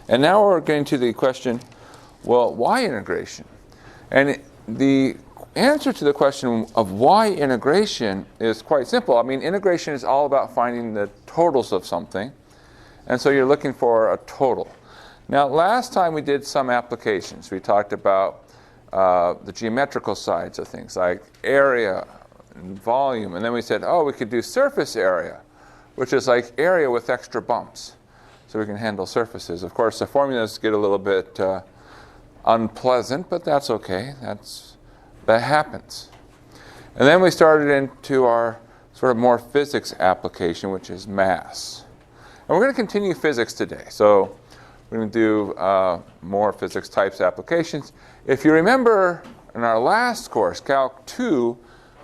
And now we're getting to the question, well, why integration? And the answer to the question of why integration is quite simple. I mean, integration is all about finding the totals of something. And so you're looking for a total. Now, last time we did some applications. We talked about the geometrical sides of things, like area and volume. And then we said, oh, we could do surface area, which is like area with extra bumps. So we can handle surfaces. Of course, the formulas get a little bit unpleasant, but that's okay. That happens. And then we started into our sort of more physics application, which is mass. And we're going to continue physics today. So we're going to do more physics types applications. If you remember in our last course, Calc 2,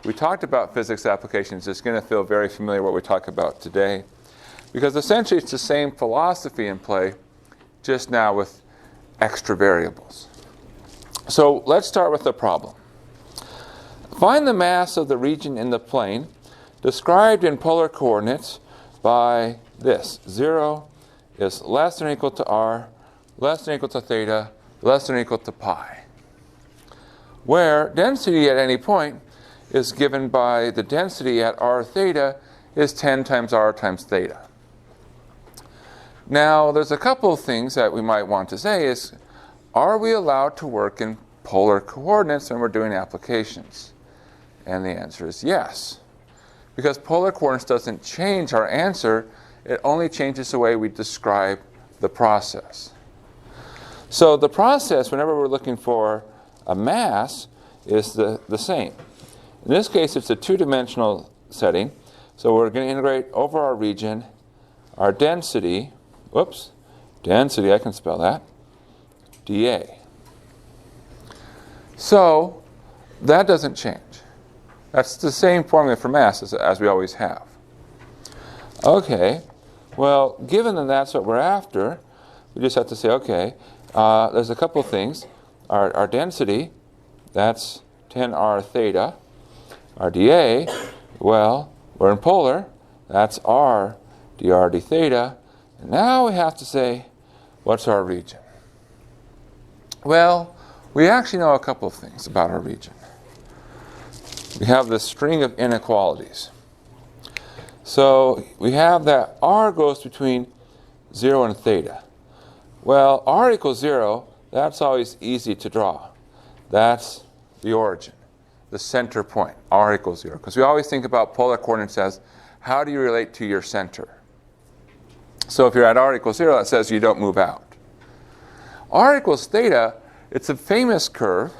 we talked about physics applications. It's going to feel very familiar what we talk about today. Because essentially it's the same philosophy in play, just now with extra variables. So let's start with the problem. Find the mass of the region in the plane described in polar coordinates by this. 0 is less than or equal to r, less than or equal to theta, less than or equal to pi. Where density at any point is given by the density at r theta is 10 times r times theta. Now, there's a couple of things that we might want to say is, are we allowed to work in polar coordinates when we're doing applications? And the answer is yes. Because polar coordinates doesn't change our answer, it only changes the way we describe the process. So the process, whenever we're looking for a mass, is the same. In this case, it's a two-dimensional setting. So we're going to integrate over our region, our density, density, I can spell that, dA. So that doesn't change. That's the same formula for mass as we always have. Okay, well, given that that's what we're after, we just have to say, okay, there's a couple things. Our density, that's 10r theta. Our dA, well, we're in polar, that's r dr d theta. And now we have to say, what's our region? Well, we actually know a couple of things about our region. We have this string of inequalities. So we have that r goes between 0 and theta. Well, r equals 0, that's always easy to draw. That's the origin, the center point, r equals 0. Because we always think about polar coordinates as, how do you relate to your center? So if you're at r equals 0, that says you don't move out. R equals theta, it's a famous curve,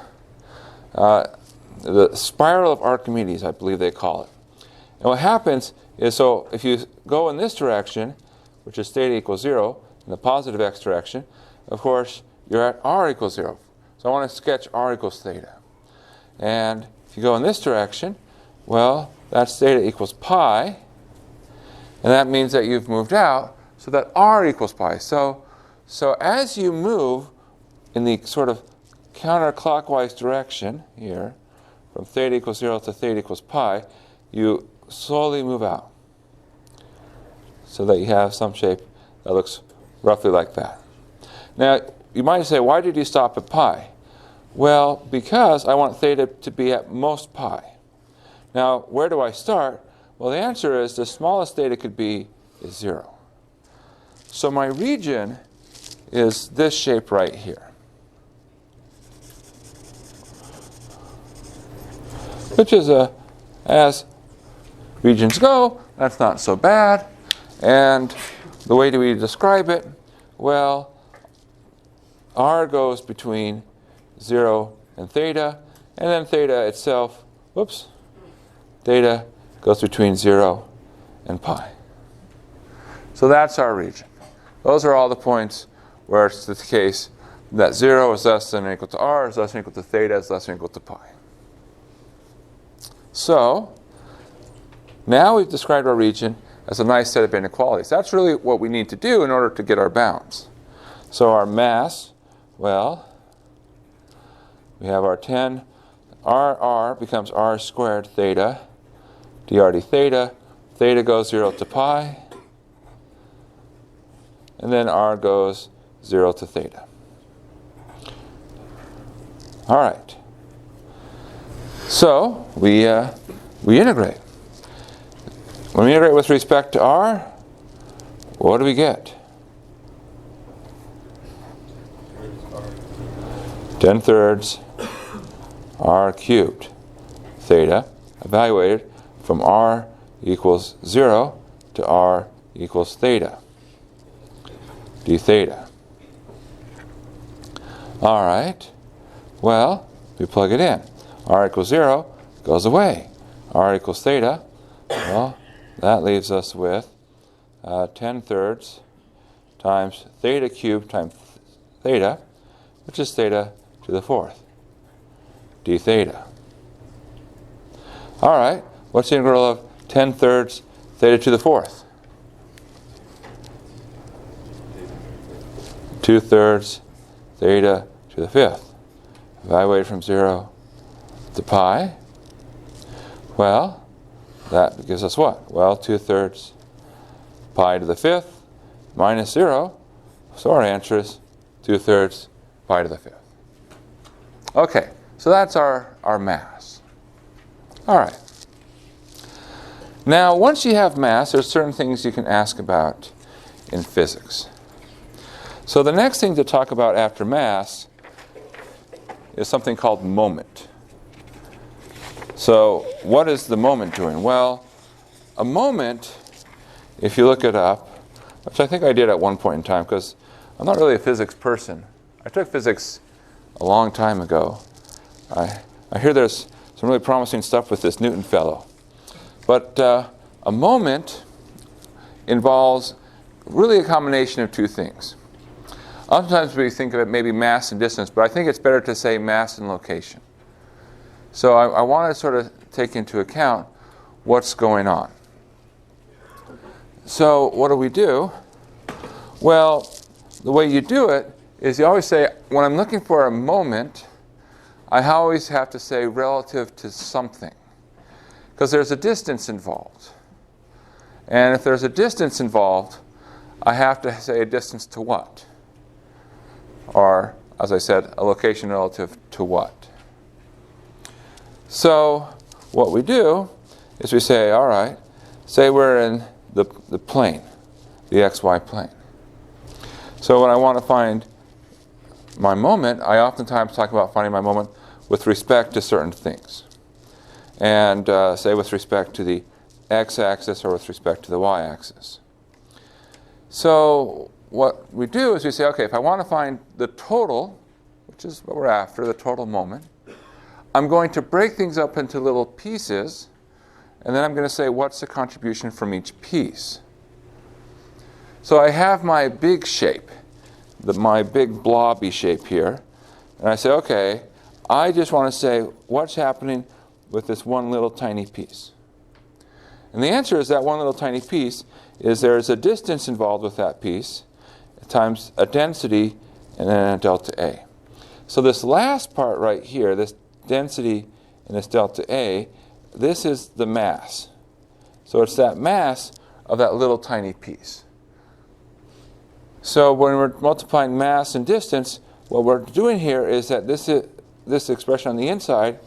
the spiral of Archimedes, I believe they call it. And what happens is, so if you go in this direction, which is theta equals 0, in the positive x direction, of course, you're at r equals 0. So I want to sketch r equals theta. And if you go in this direction, well, that's theta equals pi. And that means that you've moved out, so that r equals pi. So as you move in the sort of counterclockwise direction here, from theta equals 0 to theta equals pi, you slowly move out so that you have some shape that looks roughly like that. Now, you might say, why did you stop at pi? Well, because I want theta to be at most pi. Now, where do I start? Well, the answer is the smallest theta could be is 0. So my region is this shape right here, which is as regions go, that's not so bad. And the way do we describe it? Well, r goes between 0 and theta, and then theta itself, theta goes between 0 and pi. So that's our region. Those are all the points where it's the case that 0 is less than or equal to r, is less than or equal to theta, is less than or equal to pi. So now we've described our region as a nice set of inequalities. That's really what we need to do in order to get our bounds. So our mass, well, we have our 10, r becomes r squared theta, dr d theta. Theta goes 0 to pi. And then r goes 0 to theta. All right. So we integrate. When we integrate with respect to r, what do we get? 10/3 r cubed theta evaluated from r equals 0 to r equals theta, d theta. All right. Well, we plug it in. R equals 0 goes away. R equals theta. Well, that leaves us with 10/3 times theta cubed times theta, which is theta to the 4th, d theta. All right. What's the integral of 10/3 theta to the 4th? 2/3 theta to the 5th. Evaluate from 0 to pi. Well, that gives us what? Well, 2/3 pi to the 5th minus 0. So our answer is 2/3 pi to the 5th. Okay, so that's our mass. All right. Now, once you have mass, there's certain things you can ask about in physics. So the next thing to talk about after mass is something called moment. So what is the moment doing? Well, a moment, if you look it up, which I think I did at one point in time, because I'm not really a physics person. I took physics a long time ago. I hear there's some really promising stuff with this Newton fellow. But a moment involves really a combination of two things. Oftentimes we think of it maybe mass and distance, but I think it's better to say mass and location. So I want to sort of take into account what's going on. So what do? Well, the way you do it is you always say, when I'm looking for a moment, I always have to say relative to something, because there's a distance involved. And if there's a distance involved, I have to say a distance to what? Or, as I said, a location relative to what? So what we do is we say, all right, say we're in the plane, the xy plane. So when I want to find my moment, I oftentimes talk about finding my moment with respect to certain things. And say with respect to the x-axis or with respect to the y-axis. So what we do is we say, okay, if I want to find the total, which is what we're after, the total moment, I'm going to break things up into little pieces, and then I'm going to say what's the contribution from each piece. So I have my big shape, my big blobby shape here, and I say, okay, I just want to say what's happening with this one little tiny piece. And the answer is that one little tiny piece is there's a distance involved with that piece times a density and then a delta A. So this last part right here, this density and this delta A, this is the mass. So it's that mass of that little tiny piece. So when we're multiplying mass and distance, what we're doing here is that this expression on the inside,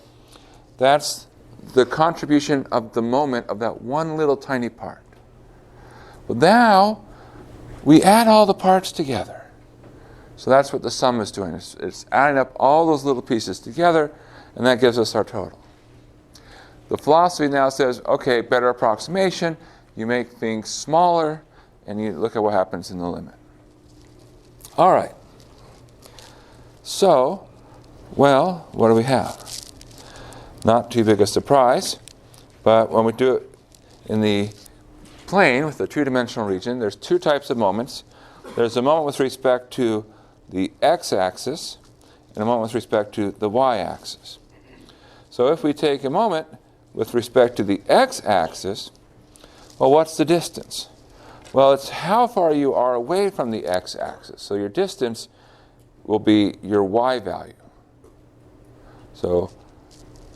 that's the contribution of the moment of that one little tiny part. But now, we add all the parts together. So that's what the sum is doing. It's adding up all those little pieces together, and that gives us our total. The philosophy now says, okay, better approximation. You make things smaller, and you look at what happens in the limit. All right. So, well, what do we have? Not too big a surprise, but when we do it in the plane with the two-dimensional region, there's two types of moments. There's a moment with respect to the x-axis and a moment with respect to the y-axis. So if we take a moment with respect to the x-axis, well, what's the distance? Well, it's how far you are away from the x-axis. So your distance will be your y value. So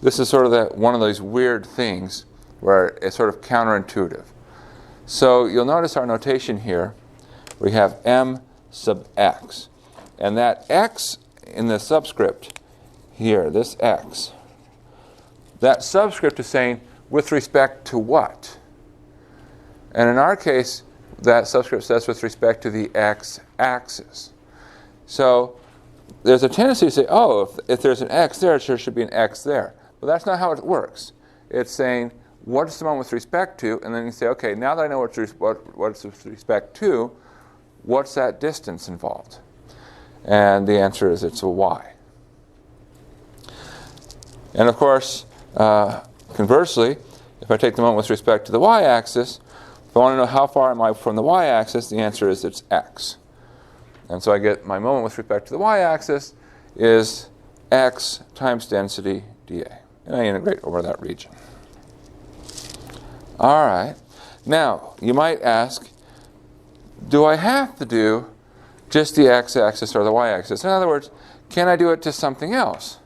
this is sort of one of those weird things where it's sort of counterintuitive. So you'll notice our notation here. We have m sub x. And that x in the subscript here, this x, that subscript is saying with respect to what? And in our case, that subscript says with respect to the x-axis. So there's a tendency to say, oh, if there's an x there, there should be an x there. But that's not how it works. It's saying, what's the moment with respect to? And then you say, okay, now that I know what it's with respect to, what's that distance involved? And the answer is it's a y. And of course, conversely, if I take the moment with respect to the y-axis, if I want to know how far am I from the y-axis, the answer is it's x. And so I get my moment with respect to the y-axis is x times density dA. And I integrate over that region. All right. Now, you might ask, do I have to do just the x-axis or the y-axis? In other words, can I do it to something else?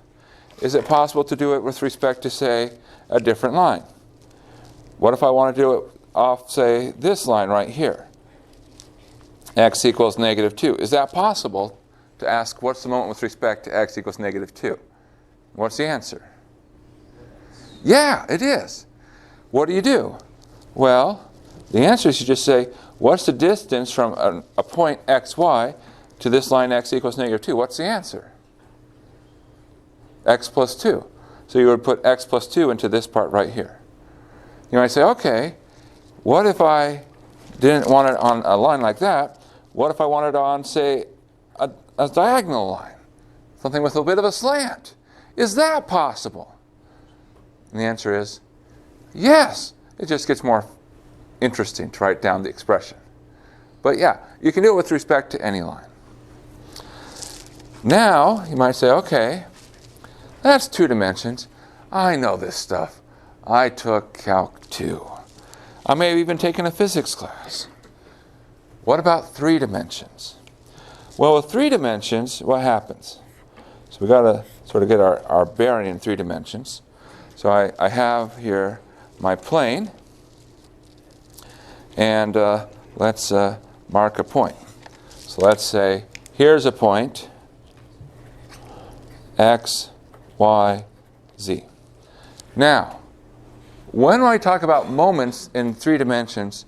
Is it possible to do it with respect to, say, a different line? What if I want to do it off, say, this line right here? X equals -2. Is that possible to ask what's the moment with respect to x equals -2? What's the answer? Yeah, it is. What do? Well, the answer is you just say, what's the distance from a point xy to this line x equals -2? What's the answer? X plus 2. So you would put x plus 2 into this part right here. You might say, okay, what if I didn't want it on a line like that? What if I wanted it on, say, a diagonal line? Something with a bit of a slant. Is that possible? And the answer is yes. It just gets more interesting to write down the expression. But yeah, you can do it with respect to any line. Now, you might say, okay, that's 2 dimensions. I know this stuff. I took Calc 2. I may have even taken a physics class. What about 3 dimensions? Well, with 3 dimensions, what happens? So we've got to sort of get our bearing in 3 dimensions. So I have here my plane, and let's mark a point. So let's say here's a point, x, y, z. Now, when I talk about moments in 3 dimensions,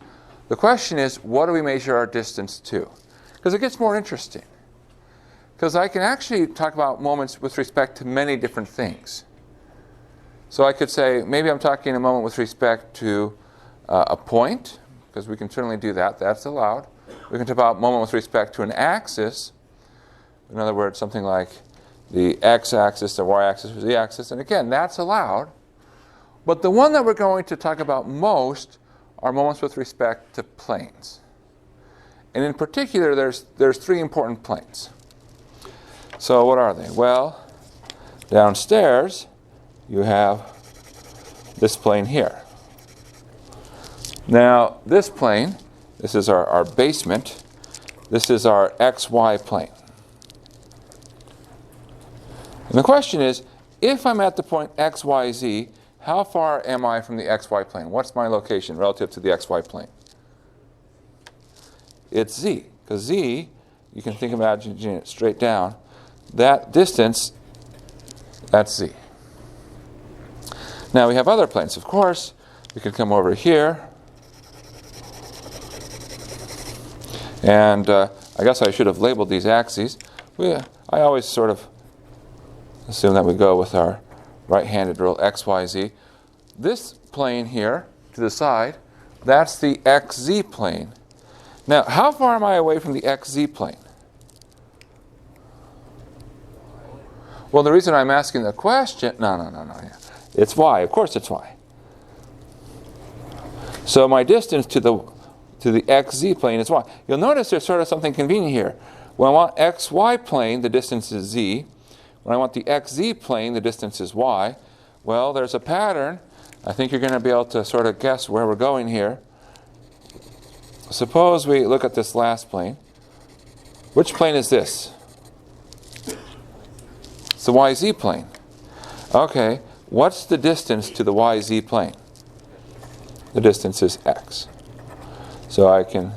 the question is, what do we measure our distance to? Because it gets more interesting. Because I can actually talk about moments with respect to many different things. So I could say, maybe I'm talking a moment with respect to a point, because we can certainly do that. That's allowed. We can talk about a moment with respect to an axis. In other words, something like the x-axis, the y-axis, or z-axis. And again, that's allowed. But the one that we're going to talk about most are moments with respect to planes. And in particular, there's 3 important planes. So what are they? Well, downstairs, you have this plane here. Now, this plane, this is our basement. This is our xy plane. And the question is, if I'm at the point x, y, z, how far am I from the xy plane? What's my location relative to the xy plane? It's z, because z, you can think of imagining it straight down. That distance, that's z. Now we have other planes, of course. We can come over here. And I guess I should have labeled these axes. I always sort of assume that we go with our right-handed rule, x, y, z. This plane here, to the side, that's the xz plane. Now, how far am I away from the xz plane? Well, the reason I'm asking the question, no. Yeah. It's y. Of course it's y. So my distance to the xz plane is y. You'll notice there's sort of something convenient here. When I want xy plane, the distance is z. When I want the xz plane, the distance is y. Well, there's a pattern. I think you're going to be able to sort of guess where we're going here. Suppose we look at this last plane. Which plane is this? It's the yz plane. Okay, what's the distance to the yz plane? The distance is x. So I can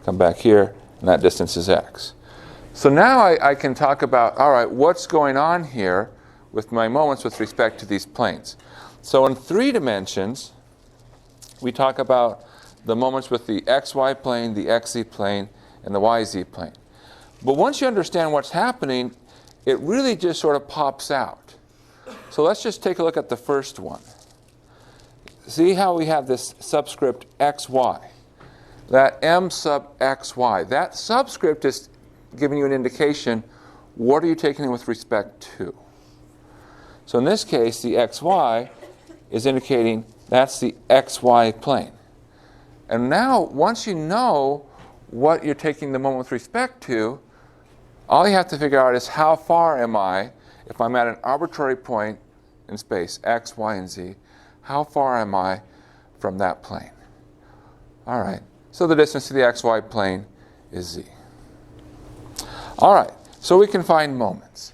come back here and that distance is x. So now I can talk about, all right, what's going on here with my moments with respect to these planes. So in 3 dimensions, we talk about the moments with the xy plane, the xz plane, and the yz plane. But once you understand what's happening, it really just sort of pops out. So let's just take a look at the first one. See how we have this subscript xy, that m sub xy. That subscript is giving you an indication, what are you taking with respect to? So in this case, the xy is indicating that's the xy plane. And now, once you know what you're taking the moment with respect to, all you have to figure out is how far am I, if I'm at an arbitrary point in space, x, y, and z, how far am I from that plane? All right, so the distance to the xy plane is z. All right, so we can find moments.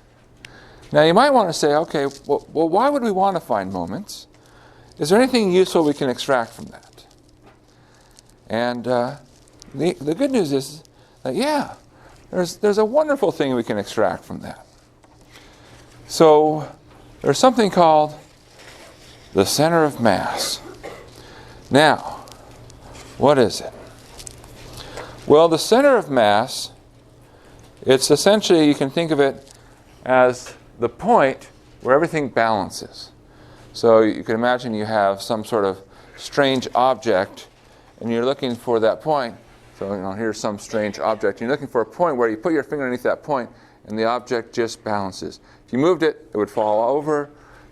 Now you might want to say, okay, well why would we want to find moments? Is there anything useful we can extract from that? And the good news is that, yeah, there's a wonderful thing we can extract from that. So there's something called the center of mass. Now, what is it? Well, the center of mass, it's essentially, you can think of it as the point where everything balances. So you can imagine you have some sort of strange object and you're looking for that point. So here's some strange object. You're looking for a point where you put your finger underneath that point and the object just balances. If you moved it, it would fall over,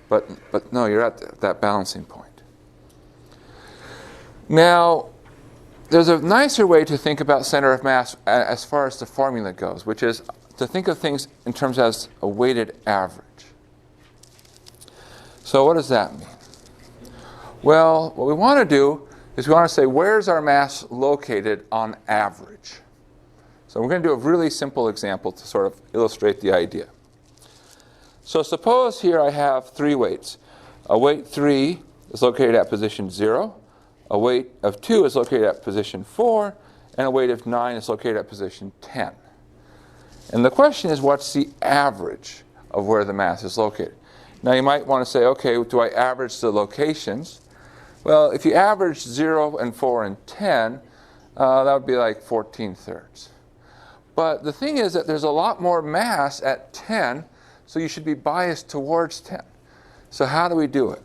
but no, you're at that balancing point. Now, there's a nicer way to think about center of mass as far as the formula goes, which is to think of things in terms as a weighted average. So what does that mean? Well, what we want to do is we want to say, where's our mass located on average? So we're going to do a really simple example to sort of illustrate the idea. So suppose here I have 3 weights. A weight 3 is located at position 0. A weight of 2 is located at position 4. And a weight of 9 is located at position 10. And the question is, what's the average of where the mass is located? Now you might want to say, okay, do I average the locations? Well, if you average 0 and 4 and 10, that would be like 14/3. But the thing is that there's a lot more mass at 10, so you should be biased towards 10. So how do we do it?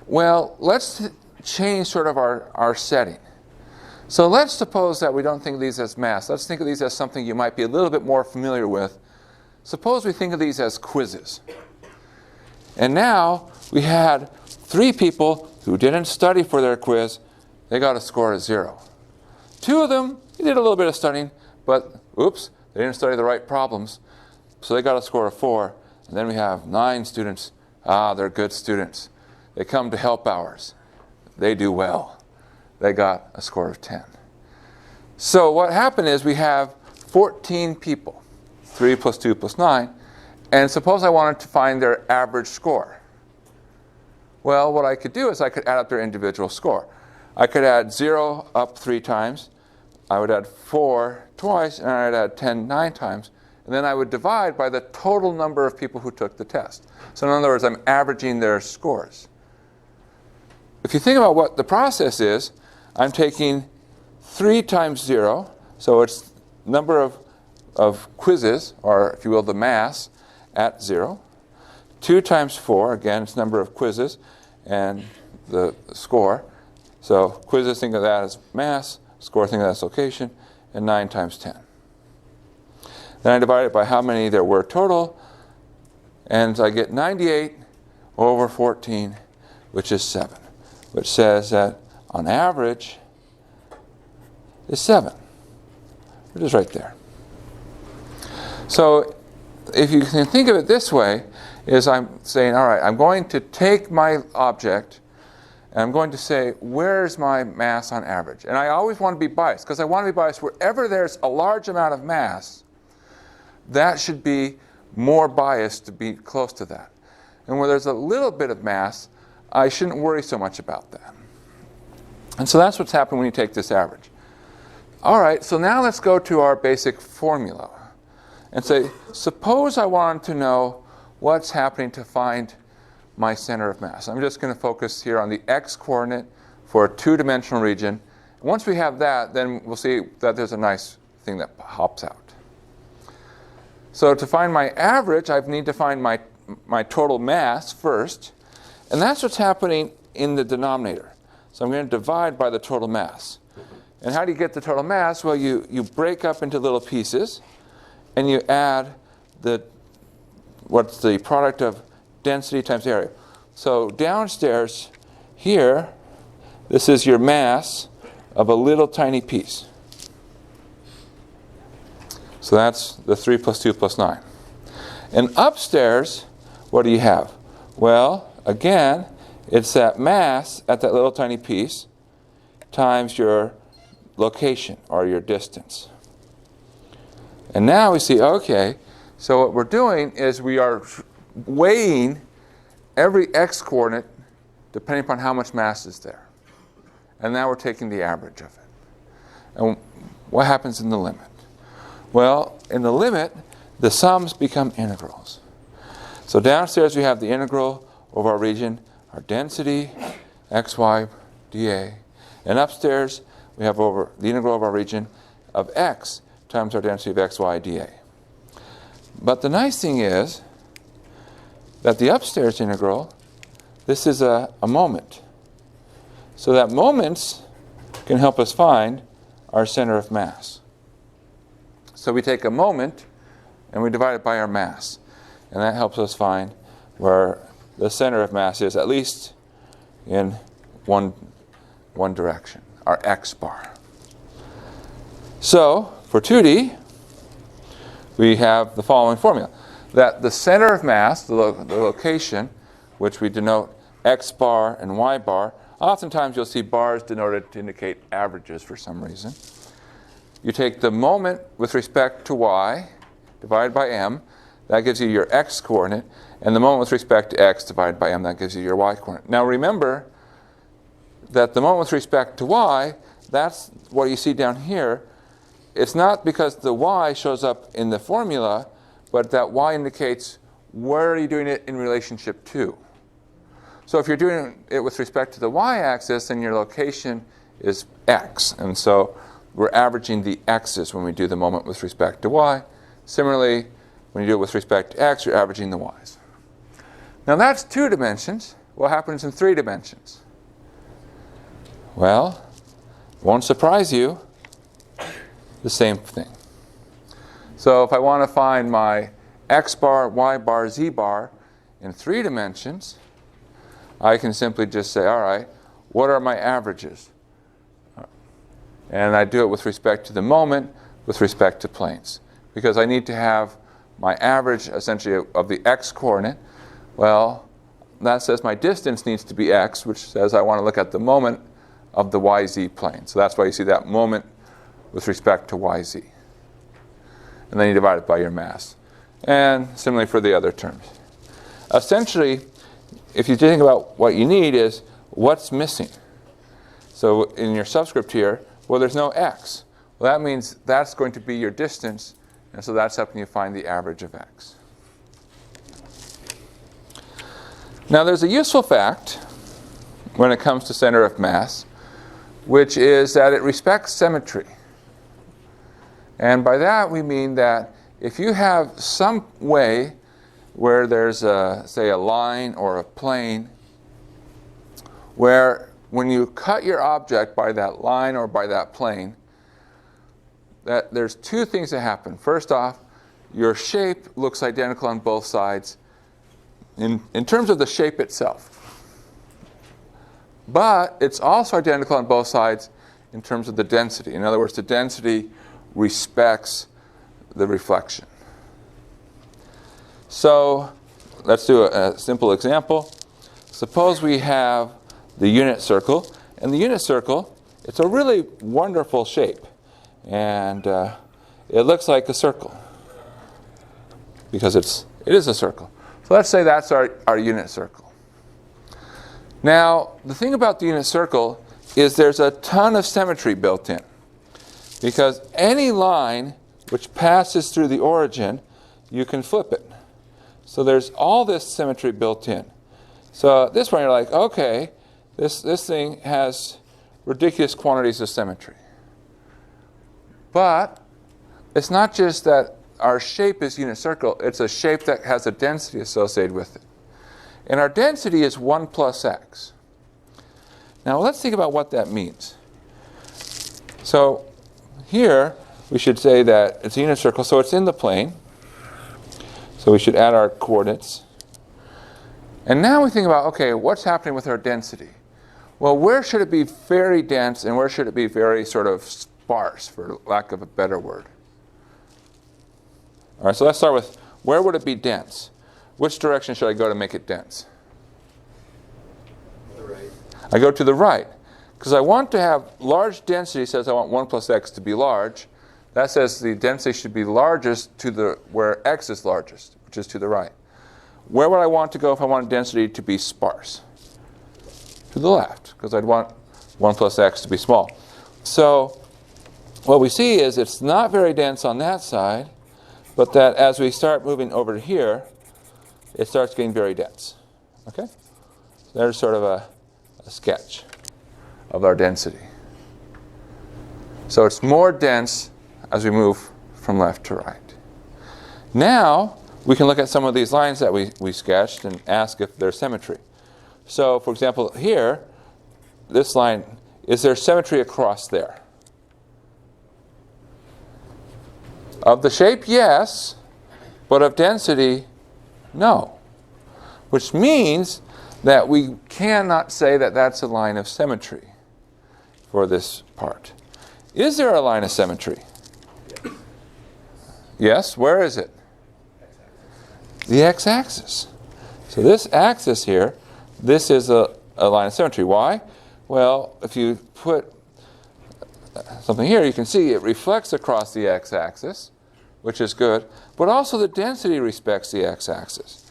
Well, let's change sort of our setting. So let's suppose that we don't think of these as mass. Let's think of these as something you might be a little bit more familiar with. Suppose we think of these as quizzes. And now we had 3 people who didn't study for their quiz. They got a score of 0. 2 of them, they did a little bit of studying, but oops, they didn't study the right problems. So they got a score of 4. And then we have 9 students. They're good students. They come to help hours. They do well. They got a score of 10. So what happened is we have 14 people, 3 plus 2 plus 9, and suppose I wanted to find their average score. Well, what I could do is I could add up their individual score. I could add 0 up 3 times, I would add 4 twice, and I'd add 10 9 times, and then I would divide by the total number of people who took the test. So in other words, I'm averaging their scores. If you think about what the process is, I'm taking 3 times 0, so it's number of quizzes, or if you will, the mass, at 0. 2 times 4, again, it's number of quizzes, and the score. So quizzes, think of that as mass, score, think of that as location, and 9 times 10. Then I divide it by how many there were total, and I get 98 over 14, which is 7, which says that on average is 7, which is right there. So if you can think of it this way, is I'm saying, all right, I'm going to take my object and I'm going to say, where's my mass on average? And I always want to be biased, because I want to be biased wherever there's a large amount of mass, that should be more biased to be close to that. And where there's a little bit of mass, I shouldn't worry so much about that. And so that's what's happened when you take this average. All right, so now let's go to our basic formula and say, suppose I wanted to know what's happening to find my center of mass. I'm just going to focus here on the x-coordinate for a two-dimensional region. Once we have that, then we'll see that there's a nice thing that pops out. So to find my average, I need to find my total mass first. And that's what's happening in the denominator. So I'm going to divide by the total mass. And how do you get the total mass? Well, you break up into little pieces, and you add what's the product of density times area. So downstairs here, this is your mass of a little tiny piece. So that's the 3 plus 2 plus 9. And upstairs, what do you have? Well, again, it's that mass at that little tiny piece times your location or your distance. And now we see, okay, so what we're doing is we are weighing every x-coordinate depending upon how much mass is there. And now we're taking the average of it. And what happens in the limit? Well, in the limit, the sums become integrals. So downstairs we have the integral of our region, our density, xy dA. And upstairs we have over the integral of our region of x times our density of xy dA. But the nice thing is that the upstairs integral, this is a moment. So that moments can help us find our center of mass. So we take a moment and we divide it by our mass. And that helps us find where the center of mass is, at least in one direction, our x bar. So for 2D, we have the following formula. That the center of mass, the location, which we denote x bar and y bar, oftentimes you'll see bars denoted to indicate averages for some reason. You take the moment with respect to y, divided by m, that gives you your x coordinate, and the moment with respect to x divided by m, that gives you your y coordinate. Now remember that the moment with respect to y, that's what you see down here. It's not because the y shows up in the formula, but that y indicates where are you doing it in relationship to. So if you're doing it with respect to the y-axis, then your location is x. And so we're averaging the x's when we do the moment with respect to y. Similarly, when you do it with respect to x, you're averaging the y's. Now that's 2 dimensions. What happens in 3 dimensions? Well, it won't surprise you, the same thing. So if I want to find my x bar, y bar, z bar in 3 dimensions, I can simply just say, all right, what are my averages? And I do it with respect to the moment, with respect to planes. Because I need to have my average, essentially, of the x-coordinate. Well, that says my distance needs to be x, which says I want to look at the moment of the yz plane. So that's why you see that moment with respect to yz. And then you divide it by your mass. And similarly for the other terms. Essentially, if you think about what you need is what's missing. So in your subscript here, well, there's no x. Well, that means that's going to be your distance, and so that's helping you find the average of x. Now, there's a useful fact when it comes to center of mass, which is that it respects symmetry. And by that, we mean that if you have some way where there's, say, a line or a plane, where when you cut your object by that line or by that plane, that there's 2 things that happen. First off, your shape looks identical on both sides in terms of the shape itself. But it's also identical on both sides in terms of the density. In other words, the density respects the reflection. So let's do a simple example. Suppose we have the unit circle. And the unit circle, it's a really wonderful shape. And it looks like a circle because it is a circle. So let's say that's our unit circle. Now, the thing about the unit circle is there's a ton of symmetry built in. Because any line which passes through the origin, you can flip it. So there's all this symmetry built in. So at this point you're like, okay, this thing has ridiculous quantities of symmetry. But it's not just that our shape is unit circle, it's a shape that has a density associated with it. And our density is 1 plus x. Now let's think about what that means. So here we should say that it's a unit circle, so it's in the plane. So we should add our coordinates. And now we think about, okay, what's happening with our density? Well, where should it be very dense and where should it be very sort of sparse, for lack of a better word? All right, so let's start with, where would it be dense? Which direction should I go to make it dense? The right. I go to the right, because I want to have large density. Says I want 1 plus x to be large. That says the density should be largest to where x is largest, which is to the right. Where would I want to go if I want density to be sparse? To the left, because I'd want 1 plus x to be small. So what we see is it's not very dense on that side, but that as we start moving over to here, it starts getting very dense. Okay? So there's sort of a sketch of our density. So it's more dense as we move from left to right. Now we can look at some of these lines that we sketched and ask if there's symmetry. So for example, here, this line, is there symmetry across there? Of the shape, yes, but of density, no. Which means that we cannot say that that's a line of symmetry for this part. Is there a line of symmetry? Yes, where is it? The x-axis. So this axis here, this is a line of symmetry. Why? Well, if you put something here, you can see it reflects across the x-axis, which is good, but also the density respects the x-axis,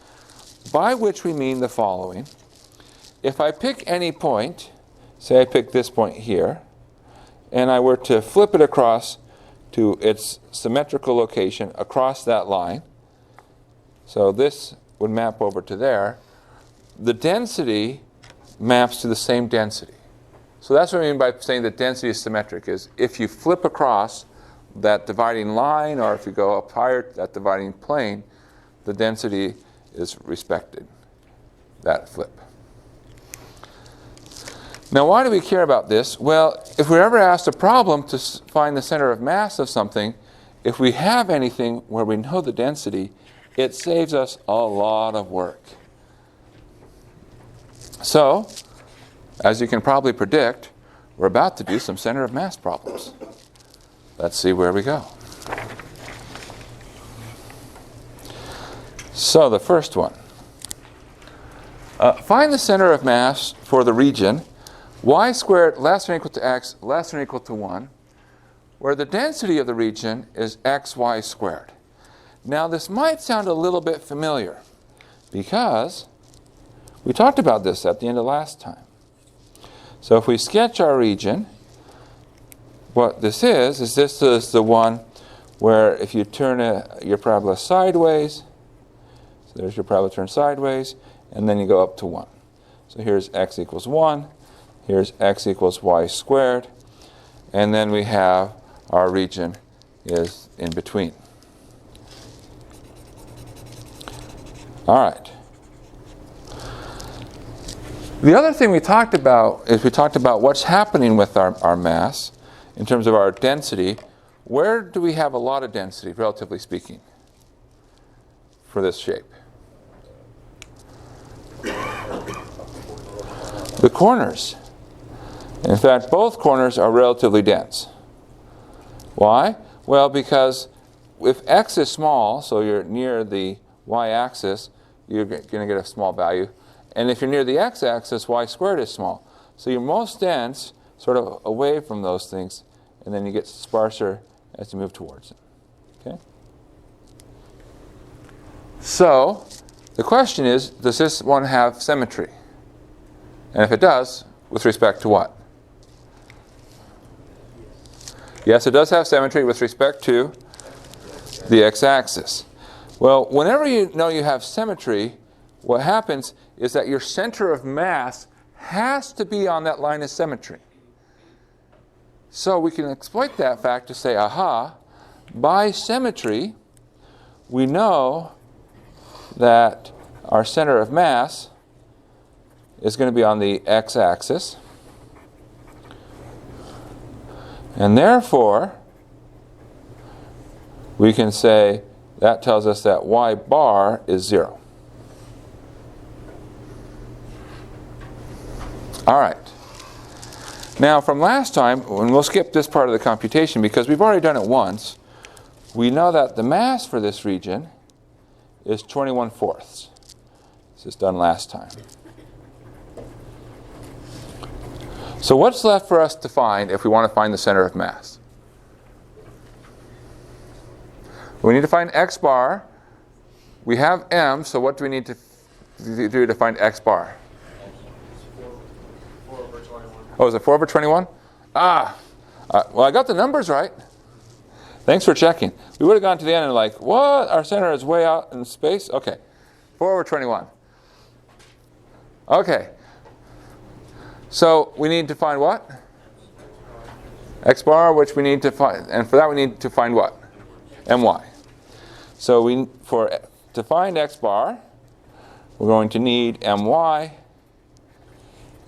by which we mean the following. If I pick any point, say I pick this point here, and I were to flip it across to its symmetrical location across that line, so this would map over to there, the density maps to the same density. So that's what I mean by saying that density is symmetric, is if you flip across that dividing line, or if you go up higher, that dividing plane, the density is respected, that flip. Now, why do we care about this? Well, if we're ever asked a problem to find the center of mass of something, if we have anything where we know the density, it saves us a lot of work. So, as you can probably predict, we're about to do some center of mass problems. Let's see where we go. So the first one. Find the center of mass for the region y squared less than or equal to x less than or equal to 1, where the density of the region is xy squared. Now this might sound a little bit familiar, because we talked about this at the end of last time. So if we sketch our region, what this is this is the one where if you turn your parabola sideways, so there's your parabola turned sideways, and then you go up to 1. So here's x equals 1, here's x equals y squared, and then we have our region is in between. All right. The other thing we talked about is we talked about what's happening with our mass in terms of our density. Where do we have a lot of density, relatively speaking, for this shape? The corners. In fact, both corners are relatively dense. Why? Well, because if x is small, so you're near the y-axis, you're going to get a small value. And if you're near the x-axis, y squared is small. So you're most dense sort of away from those things, and then you get sparser as you move towards them. Okay? So the question is, does this one have symmetry? And if it does, with respect to what? Yes, it does have symmetry with respect to the x-axis. Well, whenever you know you have symmetry, what happens is that your center of mass has to be on that line of symmetry. So we can exploit that fact to say, aha, by symmetry, we know that our center of mass is going to be on the x-axis. And therefore, we can say that tells us that y bar is 0. All right. Now, from last time, and we'll skip this part of the computation because we've already done it once, we know that the mass for this region is 21/4. This is done last time. So what's left for us to find if we want to find the center of mass? We need to find x bar. We have m, so what do we need to do to find x bar? 4 over 21. Oh, is it 4 over 21? Well, I got the numbers right. Thanks for checking. We would have gone to the end and like, what? Our center is way out in space? Okay. 4 over 21. Okay. So we need to find what? X bar, which we need to find. And for that we need to find what? My. So to find x bar, we're going to need my.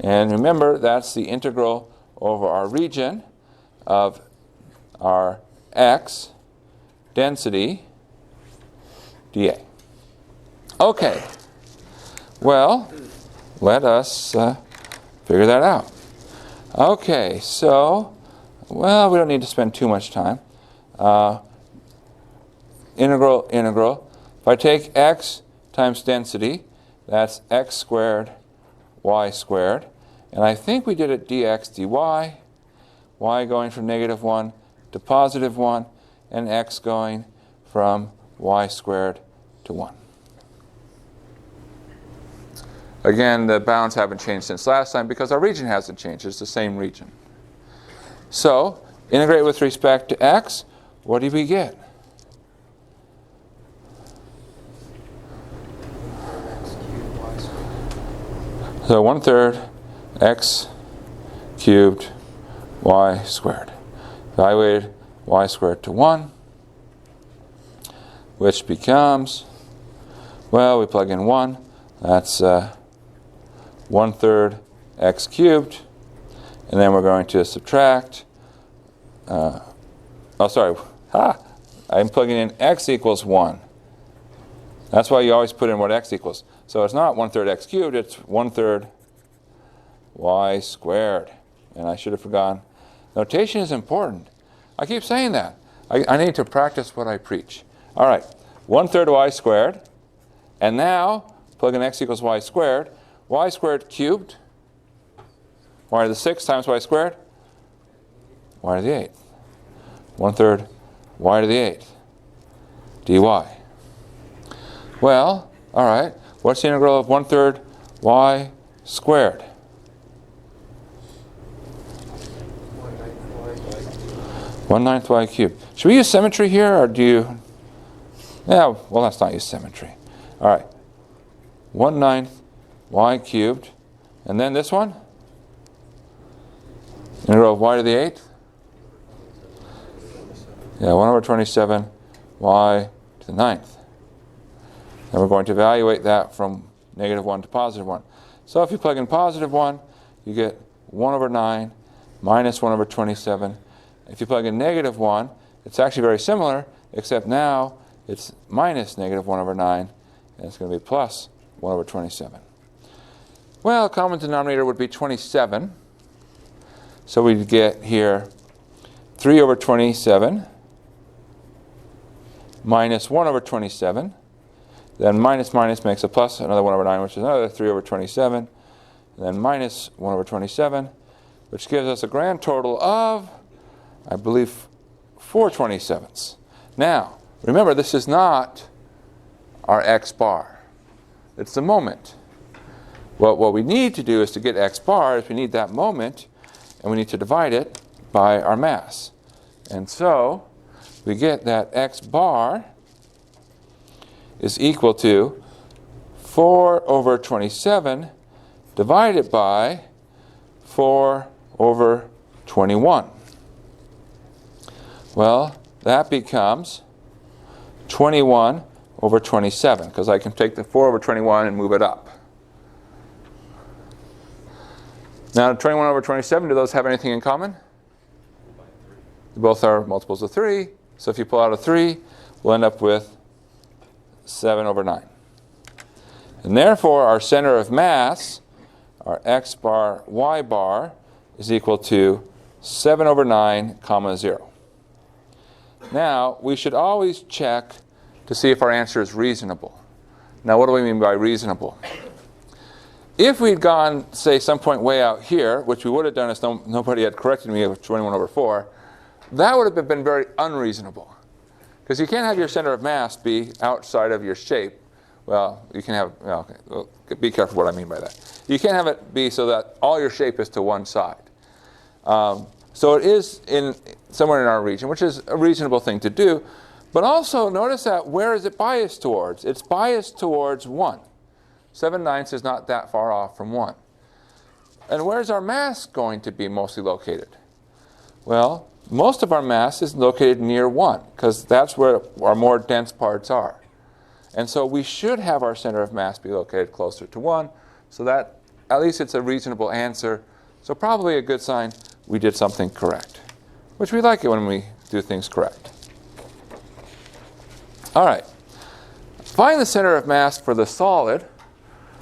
And remember, that's the integral over our region of our x density dA. Okay. Well, let us figure that out. Okay, so, well, we don't need to spend too much time. Integral. If I take x times density, that's x squared, y squared. And I think we did it dx dy, y going from -1 to +1, and x going from y squared to 1. Again, the bounds haven't changed since last time because our region hasn't changed. It's the same region. So, integrate with respect to x. What do we get? So 1/3 x cubed y squared. Evaluated y squared to 1, which becomes, well, we plug in 1. That's 1/3 x cubed. And then we're going to subtract, I'm plugging in x equals 1. That's why you always put in what x equals. So it's not 1/3 x cubed, it's 1/3 y squared. And I should have forgotten. Notation is important. I keep saying that. I need to practice what I preach. All right, 1/3 y squared. And now, plug in x equals y squared. Y squared cubed. Y to the 6th times y squared. Y to the 8th. 1/3 y to the 8th. dy. Well, all right. What's the integral of 1/3 y squared? 1/9 y cubed. Should we use symmetry here, or do you? Yeah, well, let's not use symmetry. All right. 1/9 y cubed. And then this one? Integral of y to the 8th? Yeah, 1 over 27 y to the 9th. And we're going to evaluate that from -1 to +1. So if you plug in +1, you get 1 over 9 minus 1 over 27. If you plug in -1, it's actually very similar, except now it's minus -1 over 9, and it's going to be plus 1 over 27. Well, common denominator would be 27. So we'd get here 3 over 27 minus 1 over 27. Then minus makes a plus, another 1 over 9, which is another 3 over 27. And then minus 1 over 27, which gives us a grand total of, I believe, 4 27ths. Now, remember, this is not our x bar. It's the moment. Well, what we need to do is to get x bar is we need that moment, and we need to divide it by our mass. And so we get that x bar is equal to 4 over 27 divided by 4 over 21. Well, that becomes 21 over 27, because I can take the 4 over 21 and move it up. Now, 21 over 27, do those have anything in common? Both are multiples of 3. So if you pull out a 3, we'll end up with 7 over 9. And therefore, our center of mass, our x bar, y bar, is equal to 7 over 9, comma 0. Now, we should always check to see if our answer is reasonable. Now, what do we mean by reasonable? If we'd gone, say, some point way out here, which we would have done if nobody had corrected me with 21 over 4, that would have been very unreasonable. Because you can't have your center of mass be outside of your shape. Well, you can have, well, okay, well, be careful what I mean by that. You can't have it be so that all your shape is to one side. So it is somewhere in our region, which is a reasonable thing to do. But also notice that where is it biased towards? It's biased towards 1. 7/9 is not that far off from 1. And where's our mass going to be mostly located? Well, most of our mass is located near 1, because that's where our more dense parts are. And so we should have our center of mass be located closer to 1, so that at least it's a reasonable answer. So probably a good sign we did something correct, which we like it when we do things correct. All right. Find the center of mass for the solid,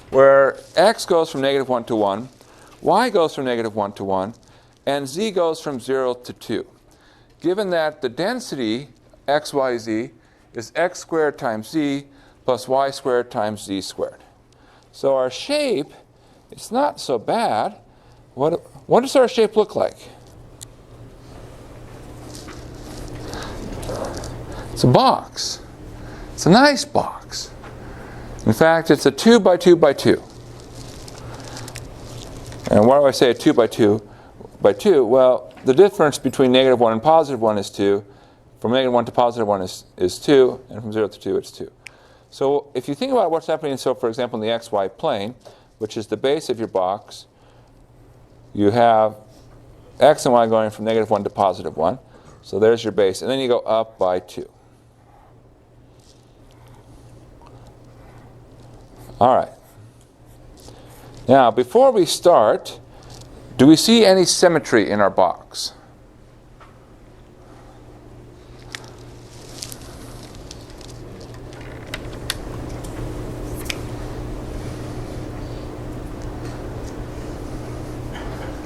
where x goes from -1 to 1, y goes from -1 to 1, and z goes from 0 to 2. Given that the density, x, y, z, is x squared times z plus y squared times z squared. So our shape, it's not so bad. What does our shape look like? It's a box. It's a nice box. In fact, it's a 2 by 2 by 2. And why do I say a 2 by 2 by 2? Well, the difference between -1 and +1 is 2. From -1 to +1 is 2. And from 0 to 2, it's 2. So if you think about what's happening, so for example, in the xy plane, which is the base of your box, you have x and y going from -1 to +1. So there's your base. And then you go up by 2. All right. Now, before we start, do we see any symmetry in our box?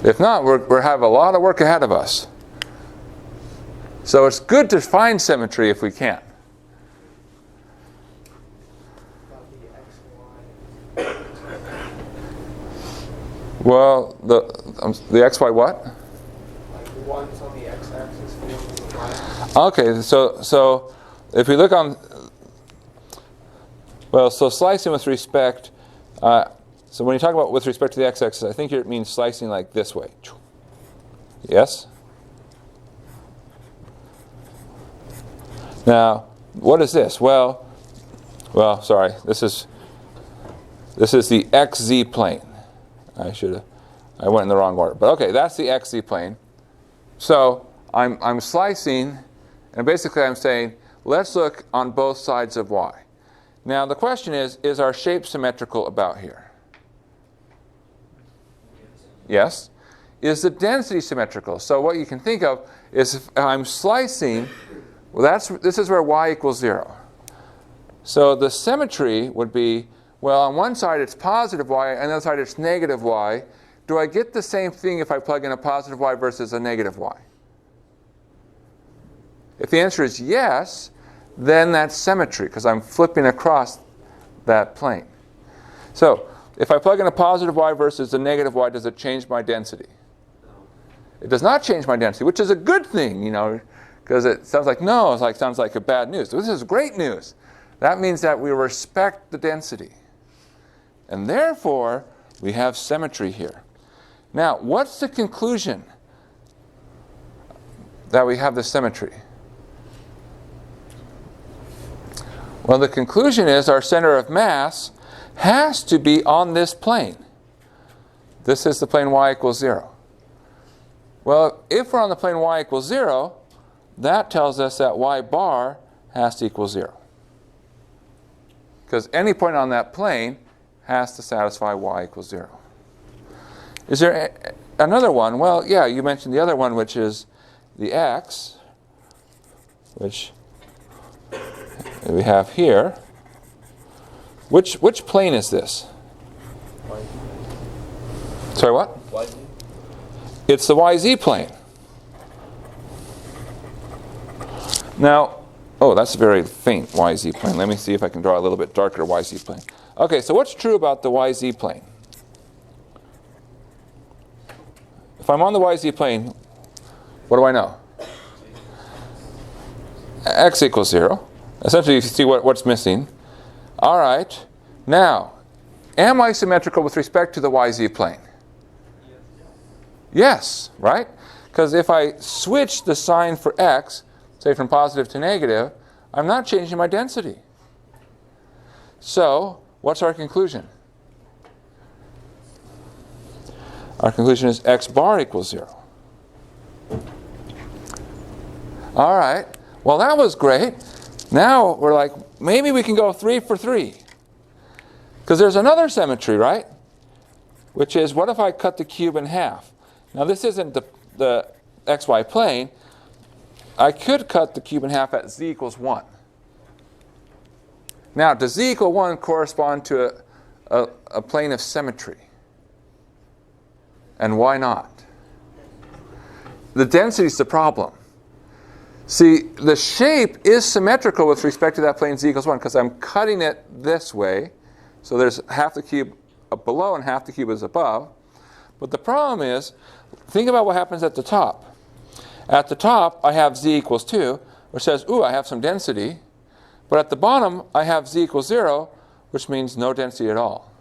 If not, we have a lot of work ahead of us. So it's good to find symmetry if we can. Well, the xy what? Like one's on the x-axis, one's on the y. Okay, so if we look on, well, so slicing with respect, so when you talk about with respect to the x-axis, I think it means slicing like this way. Yes? Now, what is this? Well, sorry, this is the xz plane. I went in the wrong order. But okay, that's the xz plane. So I'm slicing, and basically I'm saying, let's look on both sides of y. Now the question is our shape symmetrical about here? Yes. Is the density symmetrical? So what you can think of is if I'm slicing, well, this is where y equals 0. So the symmetry would be, well, on one side it's positive y, and on the other side it's negative y. Do I get the same thing if I plug in a positive y versus a negative y? If the answer is yes, then that's symmetry, because I'm flipping across that plane. So if I plug in a positive y versus a negative y, does it change my density? It does not change my density, which is a good thing, because it sounds like no, sounds like a bad news. This is great news. That means that we respect the density. And therefore, we have symmetry here. Now, what's the conclusion? that we have this symmetry? Well, the conclusion is our center of mass has to be on this plane. This is the plane y equals 0. Well, if we're on the plane y equals 0, that tells us that y bar has to equal 0. Because any point on that plane has to satisfy y equals 0. Is there another one? Well, yeah, you mentioned the other one, which is the x, which we have here. Which plane is this? Sorry, what? YZ. It's the YZ plane. Now, oh, that's a very faint YZ plane. Let me see if I can draw a little bit darker YZ plane. Okay, so what's true about the YZ plane? If I'm on the YZ plane, what do I know? X equals 0. Essentially, you see what's missing. All right. Now, am I symmetrical with respect to the YZ plane? Yes, right? Because if I switch the sign for x, say from positive to negative, I'm not changing my density. So, what's our conclusion? Our conclusion is x bar equals 0. All right. Well, that was great. Now we're like, maybe we can go 3 for 3. Because there's another symmetry, right? Which is, what if I cut the cube in half? Now, this isn't the xy plane. I could cut the cube in half at z equals 1. Now, does z equal 1 correspond to a plane of symmetry? And why not? The density is the problem. See, the shape is symmetrical with respect to that plane z equals 1 because I'm cutting it this way. So there's half the cube below and half the cube is above. But the problem is, think about what happens at the top. At the top, I have z equals 2, which says, ooh, I have some density. But at the bottom, I have z equals 0, which means no density at all.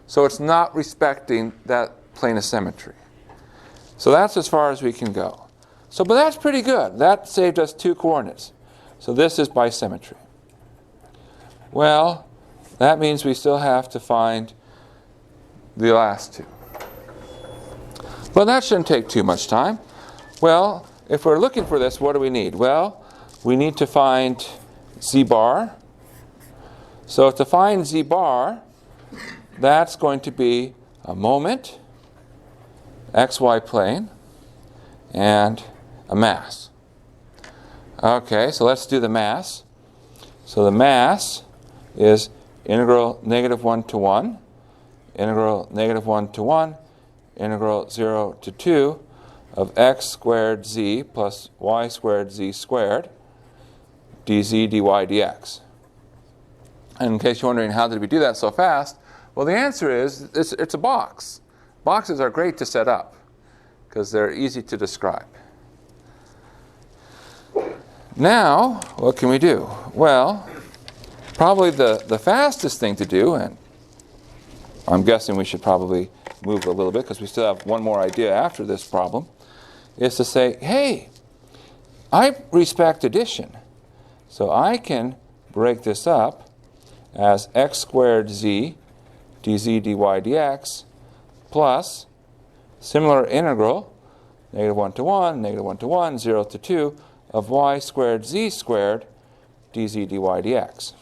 So it's not respecting that plane of symmetry. So that's as far as we can go. So, but that's pretty good. That saved us 2 coordinates. So this is by symmetry. Well, that means we still have to find the last 2. Well, that shouldn't take too much time. Well, if we're looking for this, what do we need? Well, we need to find z bar. So to find z bar, that's going to be a moment, xy plane, and a mass. Okay, so let's do the mass. So the mass is integral -1 to 1, integral -1 to 1, integral 0 to 2 of x squared z plus y squared z squared dz dy dx. And in case you're wondering how did we do that so fast, well, the answer is it's a box. Boxes are great to set up because they're easy to describe. Now, what can we do? Well, probably the fastest thing to do, and I'm guessing we should probably move a little bit because we still have one more idea after this problem, is to say, hey, I respect addition. So I can break this up as x squared z dz dy dx plus similar integral -1 to 1, -1 to 1, 0 to 2 of y squared z squared dz dy dx.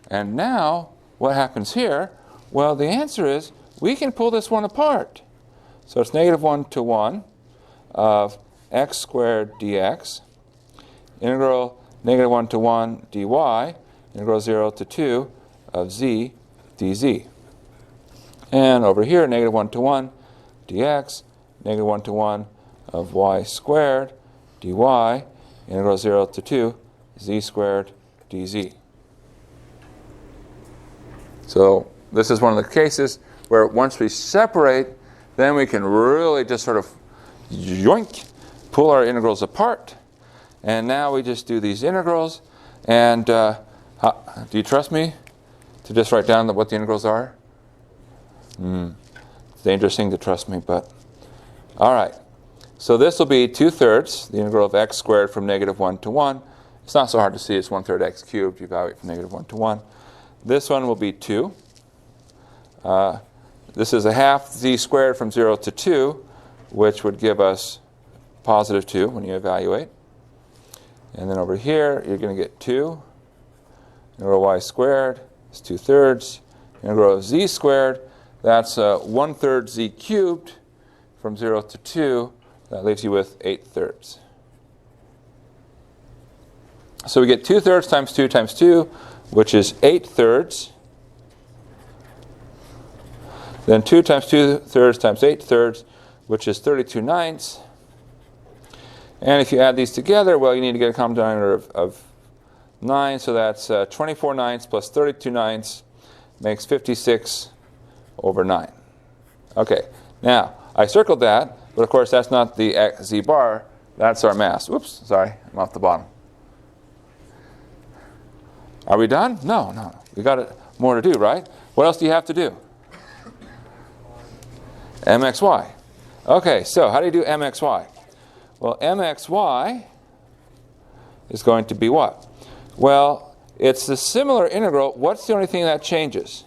And now, what happens here? Well, the answer is we can pull this one apart. So it's -1 to 1 of x squared dx, integral -1 to 1 dy, integral 0 to 2 of z dz. And over here, -1 to 1 dx, -1 to 1 of y squared dy, integral 0 to 2 z squared dz. So this is one of the cases where once we separate, then we can really just sort of yoink, pull our integrals apart. And now we just do these integrals. And do you trust me to just write down what the integrals are? It's a dangerous thing to trust me, but all right. So this will be 2/3, the integral of x squared from -1 to 1. It's not so hard to see. It's 1/3 x cubed. You evaluate from -1 to 1. This one will be 2. This is a half z squared from 0 to 2, which would give us positive 2 when you evaluate. And then over here, you're going to get 2. Integral y squared is 2/3. Integral of z squared, that's 1/3 z cubed from 0 to 2. That leaves you with 8/3. So we get 2/3 times 2 times 2, which is 8/3. Then 2 times 2/3 times 8/3, which is 32/9. And if you add these together, well, you need to get a common denominator of 9. So that's 24/9 plus 32/9 makes 56/9. Okay, now I circled that, but of course that's not the z bar. That's our mass. Whoops, sorry, I'm off the bottom. Are we done? No. We got more to do, right? What else do you have to do? mxy. Okay, so how do you do mxy? Well, mxy is going to be what? Well, it's the similar integral. What's the only thing that changes?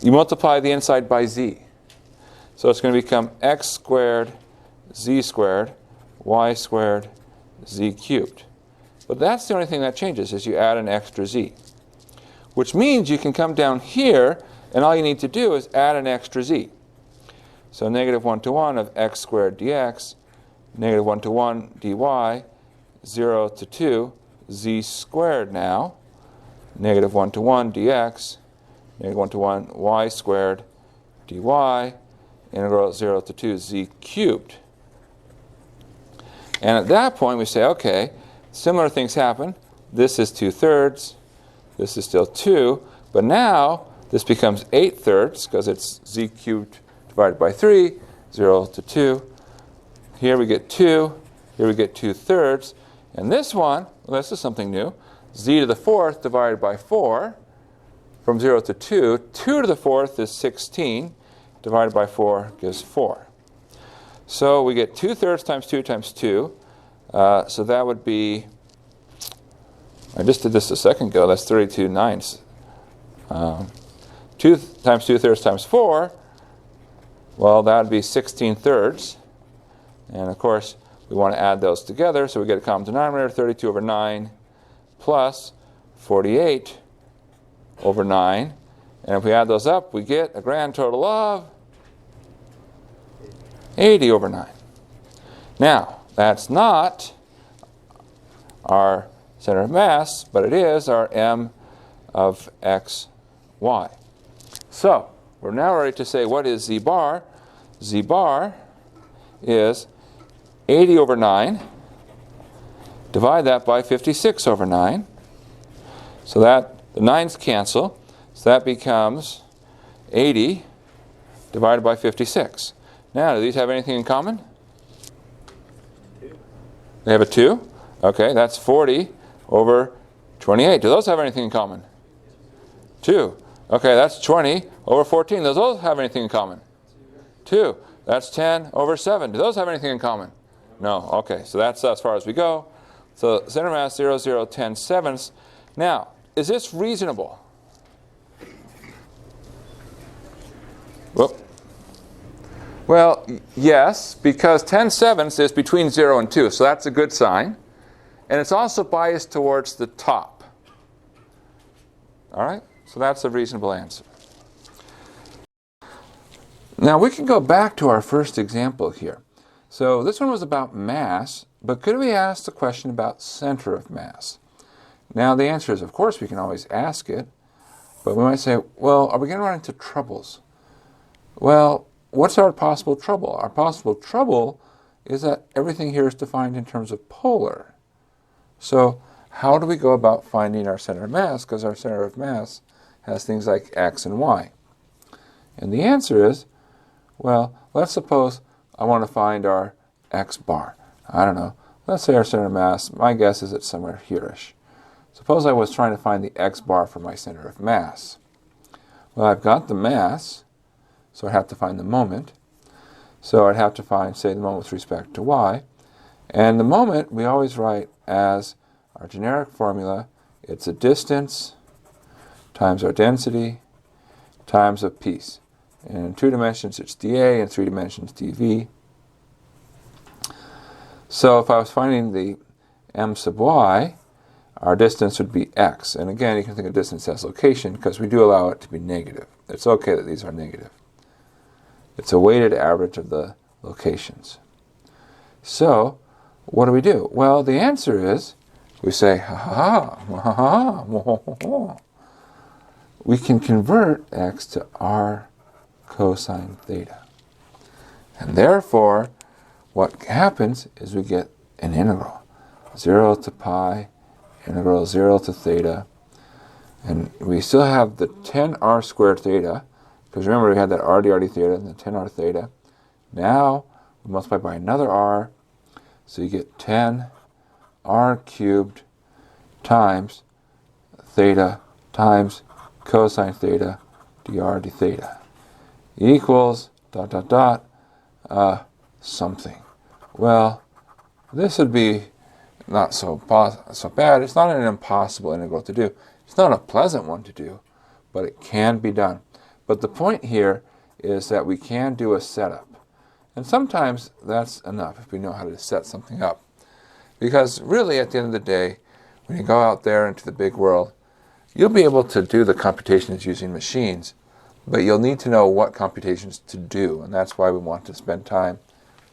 You multiply the inside by z. So it's going to become x squared, z squared, y squared, z cubed. But that's the only thing that changes, is you add an extra z. Which means you can come down here, and all you need to do is add an extra z. So -1 to 1 of x squared dx, -1 to 1 dy, 0 to 2, z squared now, -1 to 1 dx, -1 to 1 y squared dy, integral 0 to 2 z cubed. And at that point we say, okay, similar things happen. This is 2/3, this is still 2, but now this becomes 8/3 because it's z cubed divided by 3, 0 to 2. Here we get 2, here we get 2/3. And this one, well, this is something new, z to the 4th divided by 4, from 0 to 2. 2 to the 4th is 16, divided by 4 gives 4. So we get 2/3 times 2 times 2. So that would be, I just did this a second ago, that's 32/9. 2 times 2/3 times 4, well, that would be 16/3. And of course, we want to add those together, so we get a common denominator, 32/9 plus 48/9. And if we add those up, we get a grand total of 80/9. Now, that's not our center of mass, but it is our m of x, y. So, we're now ready to say, what is z bar? Z bar is 80/9. Divide that by 56/9. So that the 9's cancel. So that becomes 80 divided by 56. Now, do these have anything in common? 2. They have a 2? Okay, that's 40/28. Do those have anything in common? 2. Okay, that's 20/14. Does those have anything in common? 2. That's 10/7. Do those have anything in common? No. Okay, so that's as far as we go. So center mass 0, 0, 10/7. Now, is this reasonable? Whoop. Well, yes, because 10/7 is between 0 and 2, so that's a good sign. And it's also biased towards the top. All right? So that's a reasonable answer. Now we can go back to our first example here. So this one was about mass, but could we ask the question about center of mass? Now the answer is, of course, we can always ask it, but we might say, well, are we going to run into troubles? Well, what's our possible trouble? Our possible trouble is that everything here is defined in terms of polar. So how do we go about finding our center of mass? Because our center of mass has things like x and y. And the answer is, well, let's suppose I want to find our x bar. I don't know. Let's say our center of mass, my guess is it's somewhere here-ish. Suppose I was trying to find the x bar for my center of mass. Well, I've got the mass, so I have to find the moment. So I'd have to find, say, the moment with respect to y. And the moment we always write as our generic formula. It's a distance times our density times a piece. And in 2 dimensions it's dA, in 3 dimensions dV. So if I was finding the m sub y, our distance would be x. And again, you can think of distance as location because we do allow it to be negative. It's okay that these are negative. It's a weighted average of the locations. So what do? Well, the answer is, we say, ha ha ha, ha ha, we can convert x to r cosine theta. And therefore, what happens is we get an integral. 0 to pi, integral 0 to theta. And we still have the 10r squared theta, because remember we had that r d theta and the 10r theta. Now we multiply by another r, so you get 10r cubed times theta times cosine theta dr d theta equals ... something. Well, this would be not so bad. It's not an impossible integral to do. It's not a pleasant one to do, but it can be done. But the point here is that we can do a setup. And sometimes that's enough if we know how to set something up. Because really, at the end of the day, when you go out there into the big world, you'll be able to do the computations using machines, but you'll need to know what computations to do, and that's why we want to spend time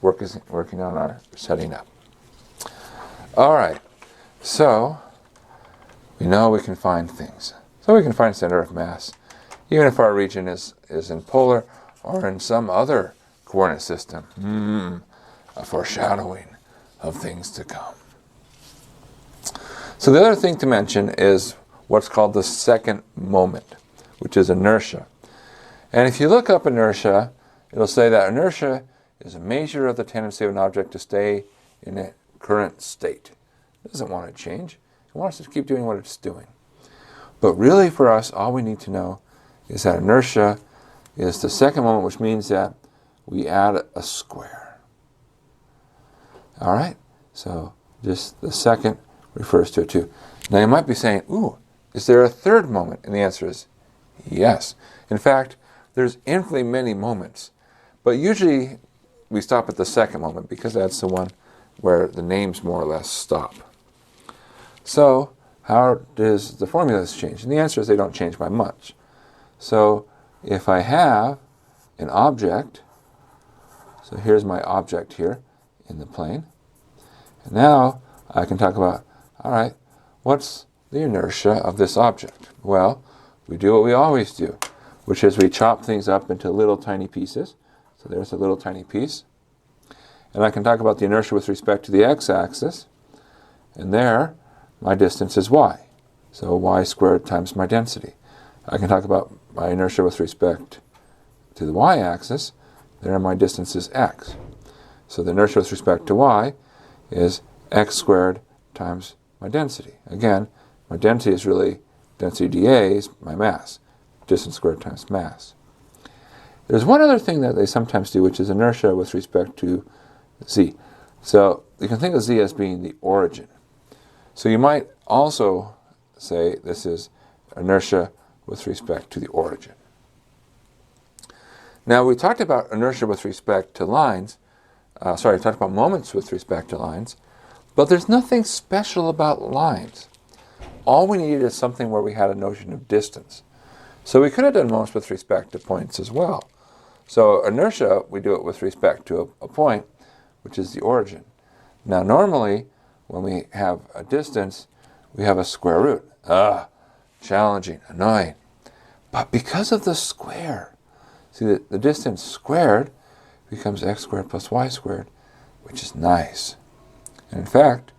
working on our setting up. All right, so we know we can find things. So we can find center of mass, even if our region is in polar or in some other coordinate system. A foreshadowing of things to come. So the other thing to mention is what's called the second moment, which is inertia. And if you look up inertia, it'll say that inertia is a measure of the tendency of an object to stay in a current state. It doesn't want to change. It wants to keep doing what it's doing. But really for us, all we need to know is that inertia is the second moment, which means that we add a square. All right? So just the second refers to it too. Now you might be saying, ooh, is there a third moment? And the answer is yes. In fact, there's infinitely many moments. But usually we stop at the second moment because that's the one where the names more or less stop. So how does the formulas change? And the answer is they don't change by much. So if I have an object, so here's my object here in the plane. And now I can talk about, all right, what's the inertia of this object? Well, we do what we always do, which is we chop things up into little tiny pieces. So there's a little tiny piece. And I can talk about the inertia with respect to the x-axis. And there, my distance is y. So y squared times my density. I can talk about my inertia with respect to the y-axis. There, my distance is x. So the inertia with respect to y is x squared times my density. Again, my density is really, density dA is my mass. Distance squared times mass. There's one other thing that they sometimes do, which is inertia with respect to z. So you can think of z as being the origin. So you might also say this is inertia with respect to the origin. Now we talked about inertia with respect to lines. We talked about moments with respect to lines. But there's nothing special about lines. All we needed is something where we had a notion of distance. So we could have done moments with respect to points as well. So inertia, we do it with respect to a point, which is the origin. Now normally, when we have a distance, we have a square root. Challenging, annoying. But because of the square, see the distance squared becomes x squared plus y squared, which is nice. And in fact,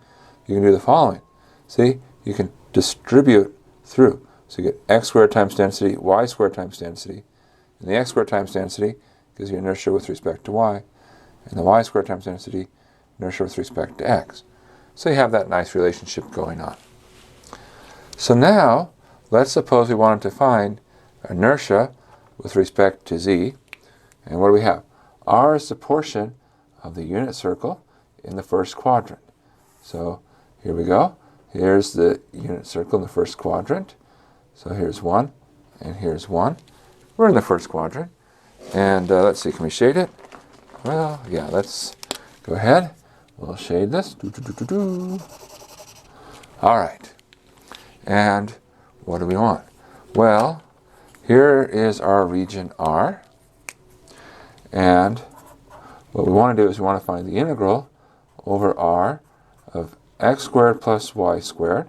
you can do the following. See, you can distribute through. So you get x squared times density, y squared times density. And the x squared times density gives you inertia with respect to y. And the y squared times density, inertia with respect to x. So you have that nice relationship going on. So now, let's suppose we wanted to find inertia with respect to z. And what do we have? r is the portion of the unit circle in the first quadrant. So here we go. Here's the unit circle in the first quadrant. So here's 1, and here's 1. We're in the first quadrant. And let's see, can we shade it? Well, yeah, let's go ahead. We'll shade this. All right. And what do we want? Well, here is our region R. And what we want to do is we want to find the integral over R of x squared plus y squared,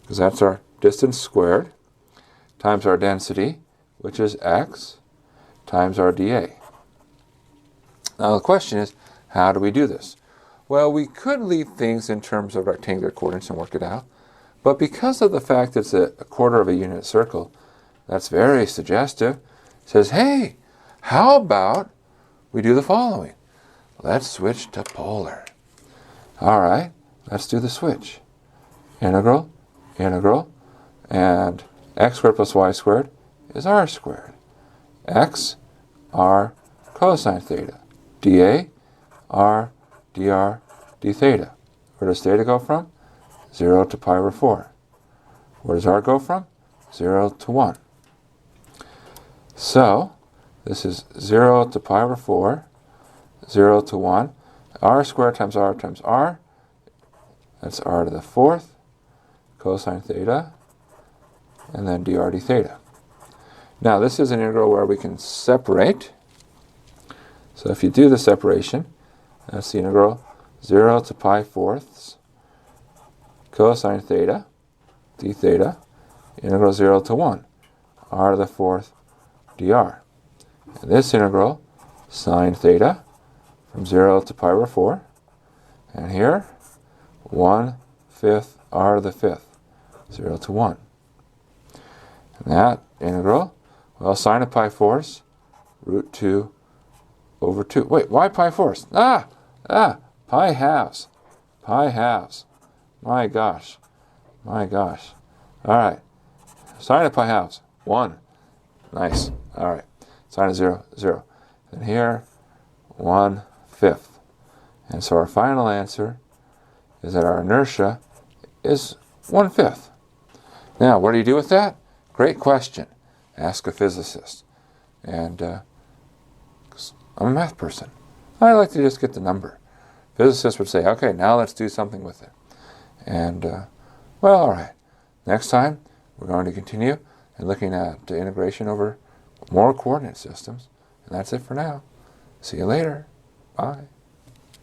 because that's our distance squared, times our density, which is x, times our dA. Now the question is, how do we do this? Well, we could leave things in terms of rectangular coordinates and work it out, but because of the fact that it's a quarter of a unit circle, that's very suggestive. It says, hey, how about we do the following? Let's switch to polar. All right, let's do the switch. Integral, and x squared plus y squared is r squared. X, r cosine theta. dA, r dr d theta. Where does theta go from? 0 to pi over 4. Where does r go from? 0 to 1. So, this is 0 to pi over 4, 0 to 1. R squared times r, that's r to the 4th, cosine theta, and then dr d theta. Now this is an integral where we can separate. So if you do the separation, that's the integral 0 to pi 4ths, cosine theta, d theta, integral 0 to 1, r to the 4th, dr. And this integral, sine theta, from 0 to pi over 4, and here, 1/5 r to the 5th, 0 to 1. And that integral, well, sine of pi fourths, root 2 over 2. Wait, why pi fourths? Pi halves. Pi halves. My gosh. All right. Sine of pi halves, 1. Nice. All right. Sine of 0, 0. And here, 1/5. And so our final answer is that our inertia is 1/5. Now, what do you do with that? Great question. Ask a physicist. And I'm a math person. I like to just get the number. Physicists would say, okay, now let's do something with it. And, well, all right. Next time, we're going to continue and looking at integration over more coordinate systems. And that's it for now. See you later. Bye.